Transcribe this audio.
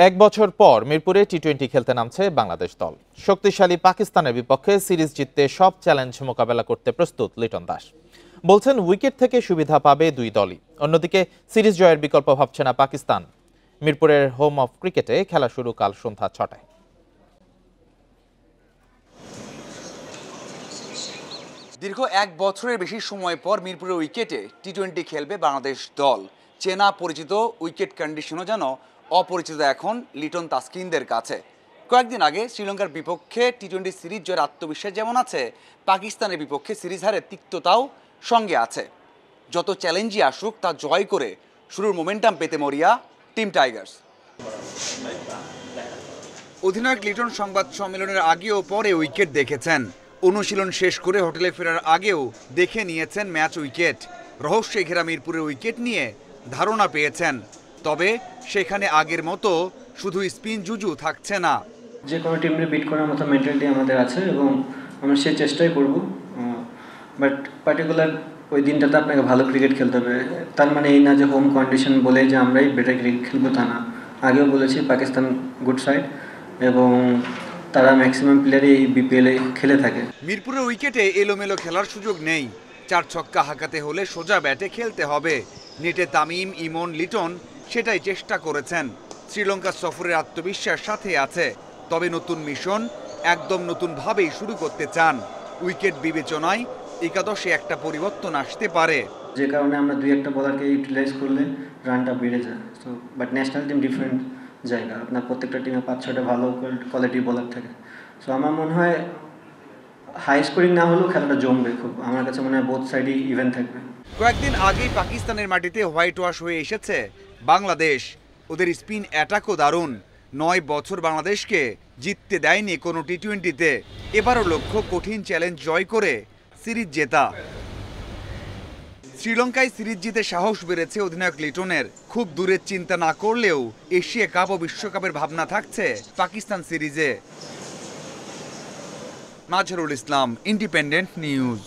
এক বছর পর মিরপুরে টি-20 খেলতে নামছে বাংলাদেশ দল। শক্তিশালী পাকিস্তানের বিপক্ষে সিরিজ জিততে সব চ্যালেঞ্জ মোকাবেলা করতে প্রস্তুত লিটন দাস। বলছেন উইকেট থেকে সুবিধা পাবে দুই দলই। অন্যদিকে সিরিজ জয়ের বিকল্প ভাবছে না পাকিস্তান। মিরপুরের হোম অফ ক্রিকেটে খেলা শুরু কাল সন্ধ্যা 6টায়। দীর্ঘ এক বছরের বেশি সময় পর মিরপুরের উইকেটে টি-20 খেলবে বাংলাদেশ দল। চেনা পরিচিত উইকেট কন্ডিশনও যেন অপরিচিত এখন লিটন তাসকিনদের কাছে। কয়েকদিন আগে শ্রীলঙ্কার বিপক্ষে টি-20 সিরিজ জয়ের আত্মবিশ্বাস যেমন আছে, পাকিস্তানের বিপক্ষে সিরিজ হারের তিক্ততাও সঙ্গে আছে। যত চ্যালেঞ্জই আসুক তা জয় করে শুরুর মোমেন্টাম পেতে মরিয়া টিম টাইগার্স। অধিনায়ক লিটন সংবাদ সম্মেলনের আগে ও পরে উইকেট দেখেছেন। অনুশীলন শেষ করে হোটেলে ফেরার আগেও দেখে নিয়েছেন ম্যাচ উইকেট। রহস্যে ঘেরা মিরপুরের উইকেট নিয়ে ধারণা পেয়েছেন। তবে সেখানে আগের মতো শুধু স্পিন জুজু থাকছে না। যে কোনো টিমকে বিট করার মতো মেন্টালিটি আমাদের আছে এবং আমরা সেই চেষ্টাই করব। বাট পার্টিকুলার ওই দিনটাতে আপনাকে ভালো ক্রিকেট খেলতে হবে। তার মানে এই না যে হোম কন্ডিশন বলে যে আমরাই বেটার ক্রিকেট খেলবো, তা না। আগেও বলেছি পাকিস্তান গুড সাইড এবং তারা ম্যাক্সিমাম প্লেয়ারই এই বিপিএলে খেলে থাকে। মিরপুরের উইকেটে এলোমেলো খেলার সুযোগ নেই। 4 ছক্কা হাঁকাতে হলে সোজা ব্যাটে খেলতে হবে। নেটে তামিম, ইমন, লিটন সেটাই চেষ্টা করেছেন। শ্রীলঙ্কা সফরের আত্মবিশ্বাস সাথে আছে, তবে নতুন মিশন একদম নতুনভাবেই শুরু করতে চান। উইকেট বিবেচনায় একাদশে একটা পরিবর্তন আসতে পারে, যে কারণে আমরা 2-1টা বলারকে ইউটিলাইজ করলে রানটা বেড়ে যায়। So but national team different জায়গা, আপনার প্রত্যেকটা টিমে 5-6টা ভালো কোয়ালিটি বলার থাকে। সো আমার মনে হয় হাই স্কোরিং না হলেও খেলাটা জমবে খুব। আমার কাছে মনে হয় বোথ সাইডই ইভেন থাকবে। কয়েকদিন আগেই পাকিস্তানের মাটিতে হোয়াইট ওয়াশ হয়ে এসেছে বাংলাদেশ। ওদের স্পিন অ্যাটাকও দারুণ। 9 বছর বাংলাদেশকে জিততে দেয়নি কোনো টি-20তে। এবারও লক্ষ্য কঠিন চ্যালেঞ্জ জয় করে সিরিজ জেতা। শ্রীলঙ্কায় সিরিজ জিতে সাহস বেড়েছে অধিনায়ক লিটনের। খুব দূরের চিন্তা না করলেও এশিয়া কাপ ও বিশ্বকাপের ভাবনা থাকছে পাকিস্তান সিরিজে। Mazharul Islam, independent news.